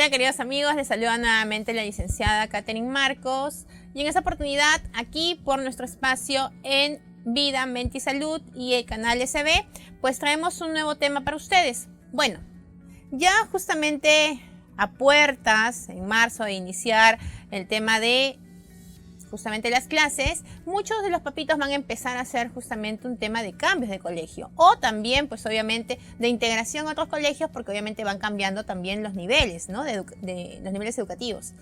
Hola queridos amigos, les saluda nuevamente la licenciada Katherine Marcos y en esta oportunidad aquí por nuestro espacio en Vida, Mente y Salud y el canal SB, pues traemos un nuevo tema para ustedes. Bueno, ya justamente a puertas en marzo de iniciar el tema de justamente las clases, muchos de los papitos van a empezar a hacer justamente un tema de cambios de colegio o también pues obviamente de integración a otros colegios porque obviamente van cambiando también los niveles, ¿no? de los niveles educativos.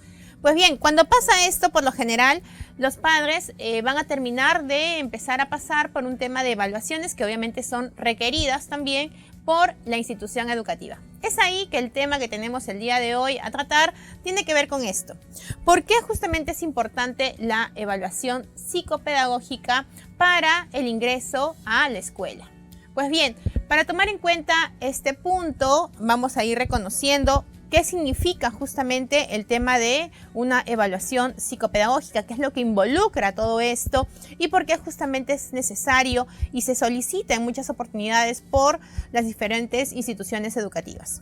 Pues bien, cuando pasa esto, por lo general, los padres van a terminar de empezar a pasar por un tema de evaluaciones que obviamente son requeridas también por la institución educativa. Es ahí que el tema que tenemos el día de hoy a tratar tiene que ver con esto. ¿Por qué justamente es importante la evaluación psicopedagógica para el ingreso a la escuela? Pues bien, para tomar en cuenta este punto, vamos a ir reconociendo qué significa justamente el tema de una evaluación psicopedagógica, qué es lo que involucra todo esto y por qué justamente es necesario y se solicita en muchas oportunidades por las diferentes instituciones educativas.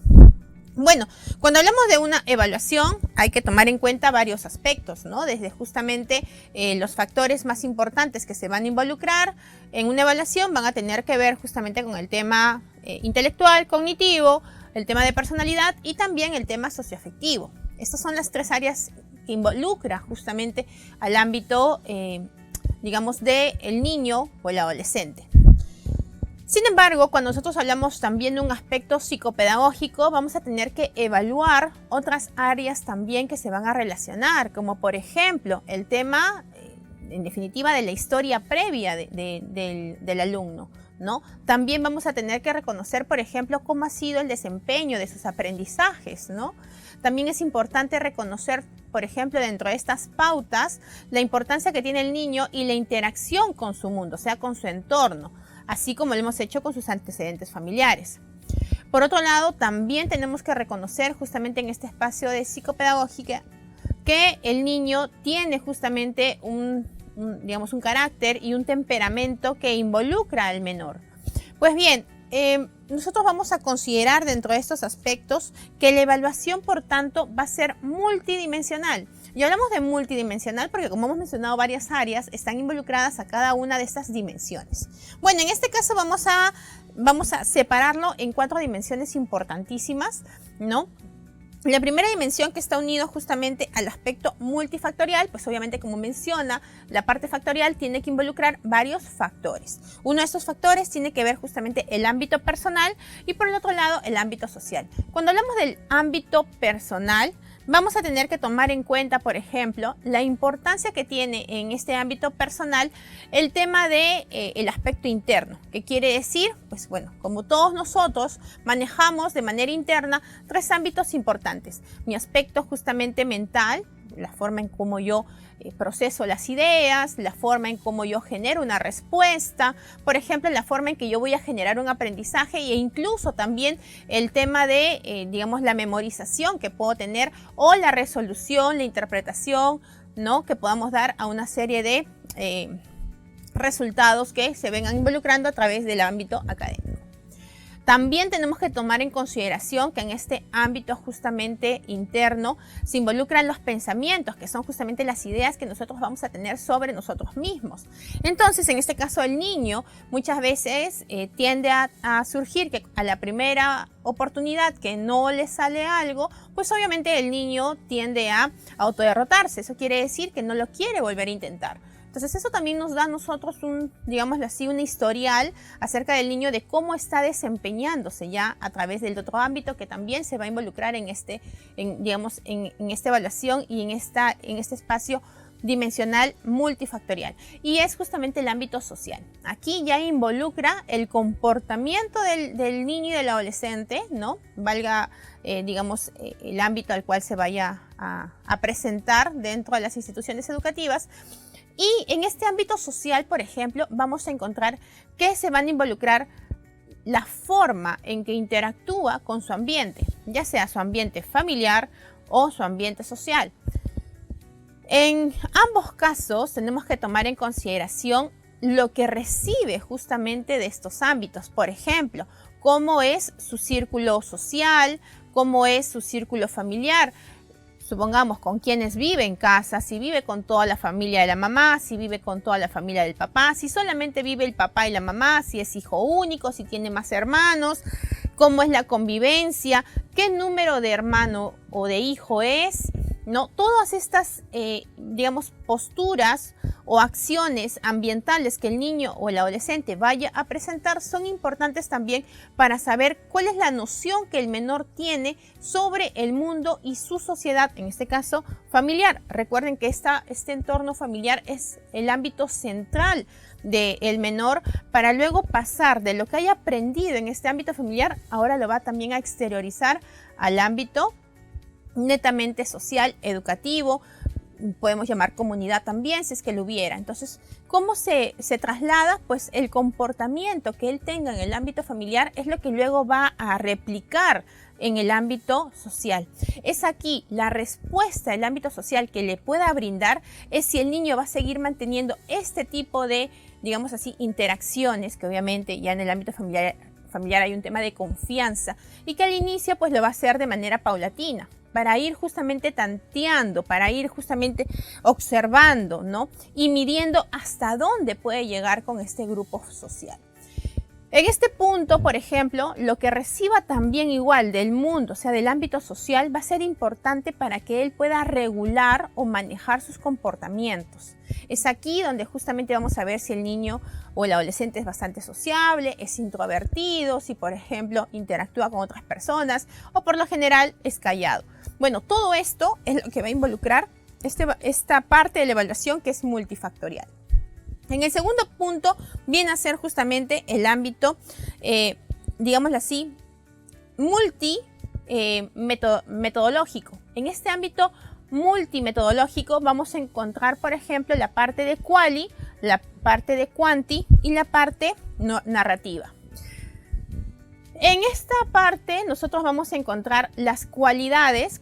Bueno, cuando hablamos de una evaluación hay que tomar en cuenta varios aspectos, ¿no? Desde justamente los factores más importantes que se van a involucrar en una evaluación van a tener que ver justamente con el tema intelectual, cognitivo, el tema de personalidad y también el tema socioafectivo. Estas son las tres áreas que involucra justamente al ámbito, digamos, del niño o el adolescente. Sin embargo, cuando nosotros hablamos también de un aspecto psicopedagógico, vamos a tener que evaluar otras áreas también que se van a relacionar, como por ejemplo el tema, en definitiva, de la historia previa del alumno, ¿no? También vamos a tener que reconocer, por ejemplo, cómo ha sido el desempeño de sus aprendizajes, ¿no? También es importante reconocer, por ejemplo, dentro de estas pautas, la importancia que tiene el niño y la interacción con su mundo, o sea, con su entorno, así como lo hemos hecho con sus antecedentes familiares. Por otro lado, también tenemos que reconocer justamente en este espacio de psicopedagógica que el niño tiene justamente un carácter y un temperamento que involucra al menor. Pues bien, nosotros vamos a considerar dentro de estos aspectos que la evaluación, por tanto, va a ser multidimensional. Y hablamos de multidimensional porque, como hemos mencionado, varias áreas están involucradas a cada una de estas dimensiones. Bueno, en este caso vamos a separarlo en 4 dimensiones importantísimas, ¿no? La primera dimensión que está unido justamente al aspecto multifactorial, pues obviamente como menciona, la parte factorial tiene que involucrar varios factores. Uno de estos factores tiene que ver justamente el ámbito personal y por el otro lado el ámbito social. Cuando hablamos del ámbito personal, vamos a tener que tomar en cuenta, por ejemplo, la importancia que tiene en este ámbito personal el tema de el aspecto interno. ¿Qué quiere decir? Pues bueno, como todos nosotros manejamos de manera interna 3 ámbitos importantes. Mi aspecto justamente mental, la forma en cómo yo proceso las ideas, la forma en cómo yo genero una respuesta, por ejemplo, la forma en que yo voy a generar un aprendizaje e incluso también el tema de, digamos, la memorización que puedo tener o la resolución, la interpretación, ¿no? Que podamos dar a una serie de resultados que se vengan involucrando a través del ámbito académico. También tenemos que tomar en consideración que en este ámbito justamente interno se involucran los pensamientos, que son justamente las ideas que nosotros vamos a tener sobre nosotros mismos. Entonces, en este caso, el niño muchas veces tiende a surgir que a la primera oportunidad que no le sale algo, pues obviamente el niño tiende a autoderrotarse. Eso quiere decir que no lo quiere volver a intentar. Entonces eso también nos da a nosotros digámoslo así, un historial acerca del niño de cómo está desempeñándose ya a través del otro ámbito que también se va a involucrar en esta evaluación y en este espacio dimensional multifactorial. Y es justamente el ámbito social. Aquí ya involucra el comportamiento del niño y del adolescente, ¿no? Valga, el ámbito al cual se vaya a presentar dentro de las instituciones educativas. Y en este ámbito social, por ejemplo, vamos a encontrar que se van a involucrar la forma en que interactúa con su ambiente, ya sea su ambiente familiar o su ambiente social. En ambos casos tenemos que tomar en consideración lo que recibe justamente de estos ámbitos. Por ejemplo, cómo es su círculo social, cómo es su círculo familiar. Supongamos con quiénes vive en casa, si vive con toda la familia de la mamá, si vive con toda la familia del papá, si solamente vive el papá y la mamá, si es hijo único, si tiene más hermanos, cómo es la convivencia, qué número de hermano o de hijo es, ¿no? Todas estas, digamos, posturas o acciones ambientales que el niño o el adolescente vaya a presentar son importantes también para saber cuál es la noción que el menor tiene sobre el mundo y su sociedad, en este caso familiar. Recuerden que este entorno familiar es el ámbito central del menor para luego pasar de lo que haya aprendido en este ámbito familiar, ahora lo va también a exteriorizar al ámbito netamente social, educativo, podemos llamar comunidad también, si es que lo hubiera. Entonces, ¿cómo se traslada? Pues el comportamiento que él tenga en el ámbito familiar es lo que luego va a replicar en el ámbito social. Es aquí la respuesta del ámbito social que le pueda brindar, es si el niño va a seguir manteniendo este tipo de, digamos así, interacciones, que obviamente ya en el ámbito familiar hay un tema de confianza, y que al inicio pues lo va a hacer de manera paulatina, para ir justamente tanteando, para ir justamente observando, ¿no? Y midiendo hasta dónde puede llegar con este grupo social. En este punto, por ejemplo, lo que reciba también igual del mundo, o sea, del ámbito social, va a ser importante para que él pueda regular o manejar sus comportamientos. Es aquí donde justamente vamos a ver si el niño o el adolescente es bastante sociable, es introvertido, si por ejemplo interactúa con otras personas o por lo general es callado. Bueno, todo esto es lo que va a involucrar esta parte de la evaluación que es multifactorial. En el segundo punto viene a ser justamente el ámbito, digámoslo así, metodológico. En este ámbito multimetodológico vamos a encontrar, por ejemplo, la parte de quali, la parte de quanti y la parte narrativa. En esta parte nosotros vamos a encontrar las cualidades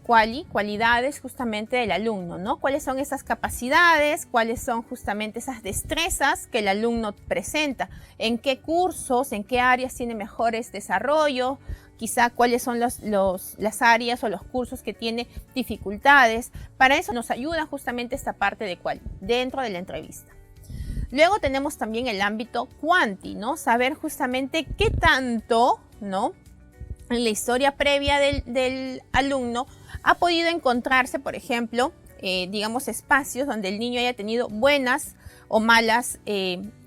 justamente del alumno, ¿no? ¿Cuáles son esas capacidades? ¿Cuáles son justamente esas destrezas que el alumno presenta? ¿En qué cursos, en qué áreas tiene mejores desarrollo? Quizá cuáles son las áreas o los cursos que tiene dificultades. Para eso nos ayuda justamente esta parte de quali dentro de la entrevista. Luego tenemos también el ámbito quanti, ¿no? Saber justamente qué tanto, ¿no?, en la historia previa del alumno ha podido encontrarse, por ejemplo, digamos, espacios donde el niño haya tenido buenas o malas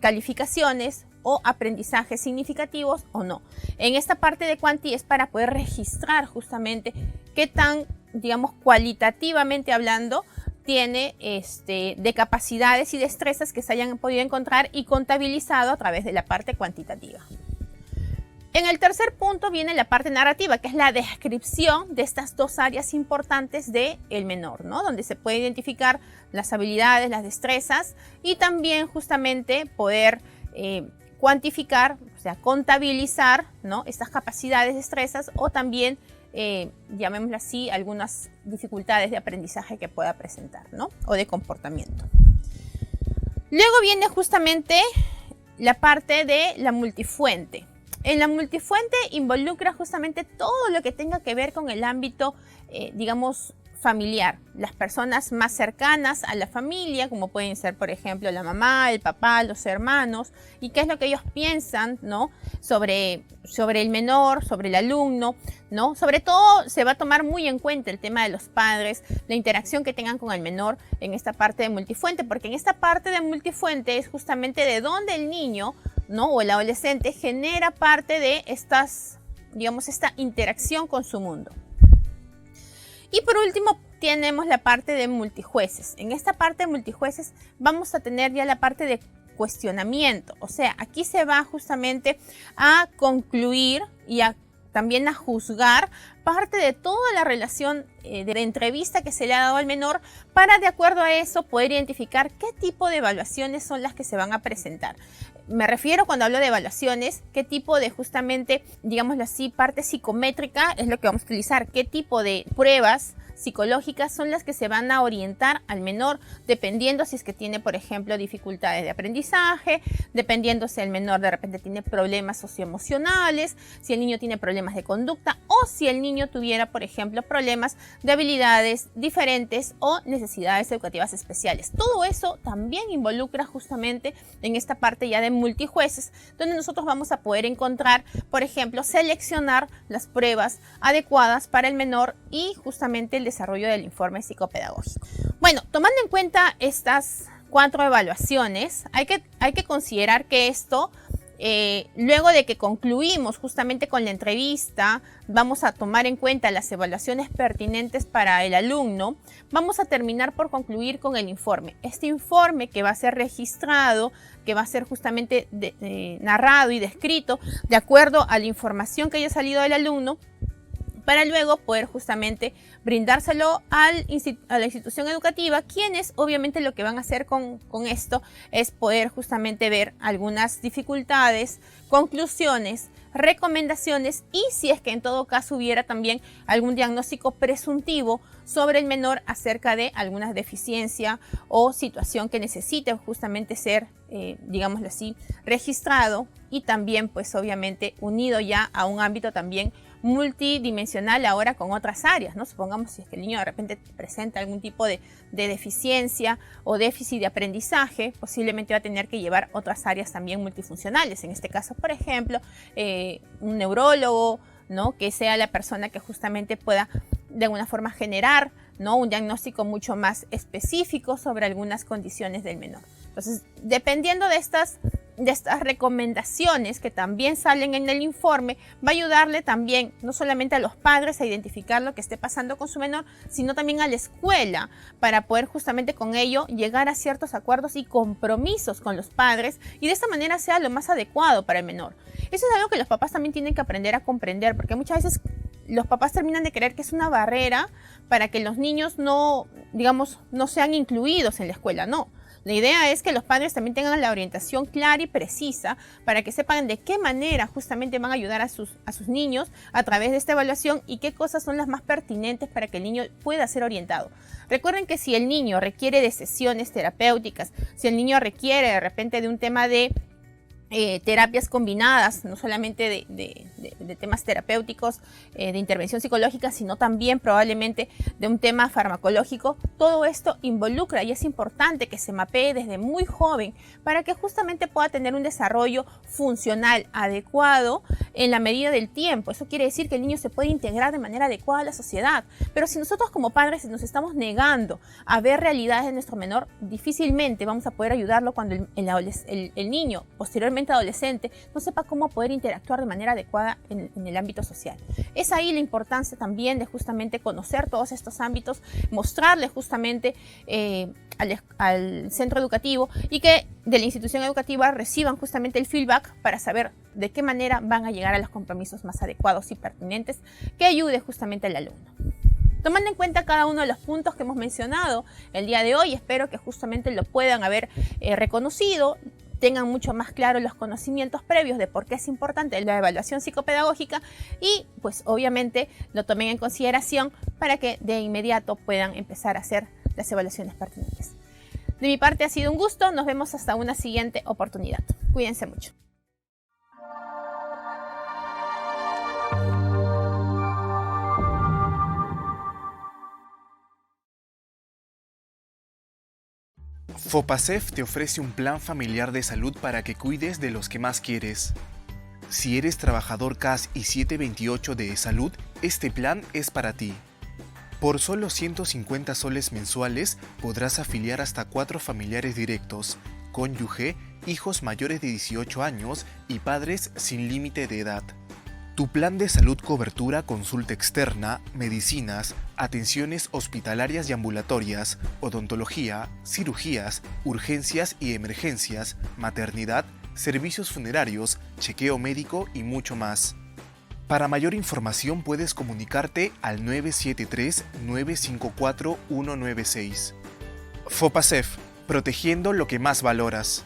calificaciones o aprendizajes significativos o no. En esta parte de quanti es para poder registrar justamente qué tan, digamos, cualitativamente hablando tiene de capacidades y destrezas que se hayan podido encontrar y contabilizado a través de la parte cuantitativa. En el tercer punto viene la parte narrativa, que es la descripción de estas dos áreas importantes del menor, ¿no? Donde se puede identificar las habilidades, las destrezas y también justamente poder cuantificar, o sea, contabilizar, ¿no?, estas capacidades, destrezas o también, llamémoslo así, algunas dificultades de aprendizaje que pueda presentar, ¿no?, o de comportamiento. Luego viene justamente la parte de la multifuente. En la multifuente involucra justamente todo lo que tenga que ver con el ámbito, digamos, familiar. Las personas más cercanas a la familia, como pueden ser, por ejemplo, la mamá, el papá, los hermanos, y qué es lo que ellos piensan, ¿no?, sobre el menor, sobre el alumno, ¿no? Sobre todo se va a tomar muy en cuenta el tema de los padres, la interacción que tengan con el menor en esta parte de multifuente, porque en esta parte de multifuente es justamente de donde el niño, ¿no?, o el adolescente genera parte de digamos, esta interacción con su mundo. Y por último tenemos la parte de multijueces. En esta parte de multijueces vamos a tener ya la parte de cuestionamiento. O sea, aquí se va justamente a concluir y también a juzgar parte de toda la relación de la entrevista que se le ha dado al menor para, de acuerdo a eso, poder identificar qué tipo de evaluaciones son las que se van a presentar. Me refiero, cuando hablo de evaluaciones, qué tipo de, justamente, digámoslo así, parte psicométrica es lo que vamos a utilizar, qué tipo de pruebas psicológicas son las que se van a orientar al menor dependiendo si es que tiene, por ejemplo, dificultades de aprendizaje, dependiendo si el menor de repente tiene problemas socioemocionales, si el niño tiene problemas de conducta o si el niño tuviera, por ejemplo, problemas de habilidades diferentes o necesidades educativas especiales. Todo eso también involucra justamente en esta parte ya de multijueces, donde nosotros vamos a poder encontrar, por ejemplo, seleccionar las pruebas adecuadas para el menor y justamente el desarrollo del informe psicopedagógico. Bueno, tomando en cuenta estas 4 evaluaciones, hay que considerar que esto, luego de que concluimos justamente con la entrevista, vamos a tomar en cuenta las evaluaciones pertinentes para el alumno, vamos a terminar por concluir con el informe. Este informe que va a ser registrado, que va a ser justamente narrado y descrito de acuerdo a la información que haya salido del alumno, para luego poder justamente brindárselo a la institución educativa, quienes obviamente lo que van a hacer con esto es poder justamente ver algunas dificultades, conclusiones, recomendaciones y si es que en todo caso hubiera también algún diagnóstico presuntivo sobre el menor acerca de alguna deficiencia o situación que necesite justamente ser, digámoslo así, registrado y también pues obviamente unido ya a un ámbito también multidimensional ahora con otras áreas, ¿no? Supongamos si es que el niño de repente presenta algún tipo de deficiencia o déficit de aprendizaje, posiblemente va a tener que llevar otras áreas también multifuncionales. En este caso, por ejemplo, un neurólogo, ¿no? Que sea la persona que justamente pueda de alguna forma generar, ¿no? Un diagnóstico mucho más específico sobre algunas condiciones del menor. Entonces, dependiendo de estas recomendaciones que también salen en el informe, va a ayudarle también no solamente a los padres a identificar lo que esté pasando con su menor, sino también a la escuela para poder justamente con ello llegar a ciertos acuerdos y compromisos con los padres y de esta manera sea lo más adecuado para el menor. Eso es algo que los papás también tienen que aprender a comprender, porque muchas veces los papás terminan de creer que es una barrera para que los niños no sean incluidos en la escuela. No. La idea es que los padres también tengan la orientación clara y precisa para que sepan de qué manera justamente van a ayudar a sus niños a través de esta evaluación y qué cosas son las más pertinentes para que el niño pueda ser orientado. Recuerden que si el niño requiere de sesiones terapéuticas, si el niño requiere de repente de un tema de terapias combinadas, no solamente de temas terapéuticos, de intervención psicológica, sino también probablemente de un tema farmacológico. Todo esto involucra y es importante que se mapee desde muy joven para que justamente pueda tener un desarrollo funcional adecuado en la medida del tiempo. Eso quiere decir que el niño se puede integrar de manera adecuada a la sociedad. Pero si nosotros como padres nos estamos negando a ver realidades de nuestro menor, difícilmente vamos a poder ayudarlo cuando el niño posteriormente adolescente no sepa cómo poder interactuar de manera adecuada en el ámbito social. Es ahí la importancia también de justamente conocer todos estos ámbitos, mostrarle justamente al centro educativo y que de la institución educativa reciban justamente el feedback para saber de qué manera van a llegar a los compromisos más adecuados y pertinentes que ayude justamente al alumno. Tomando en cuenta cada uno de los puntos que hemos mencionado el día de hoy, espero que justamente lo puedan haber reconocido, tengan mucho más claros los conocimientos previos de por qué es importante la evaluación psicopedagógica y pues obviamente lo tomen en consideración para que de inmediato puedan empezar a hacer las evaluaciones pertinentes. De mi parte ha sido un gusto, nos vemos hasta una siguiente oportunidad. Cuídense mucho. FOPASEF te ofrece un plan familiar de salud para que cuides de los que más quieres. Si eres trabajador CAS y 728 de salud, este plan es para ti. Por solo 150 soles mensuales podrás afiliar hasta 4 familiares directos, cónyuge, hijos mayores de 18 años y padres sin límite de edad. Tu plan de salud cobertura consulta externa, medicinas, atenciones hospitalarias y ambulatorias, odontología, cirugías, urgencias y emergencias, maternidad, servicios funerarios, chequeo médico y mucho más. Para mayor información puedes comunicarte al 973-954-196. FOPASEF, protegiendo lo que más valoras.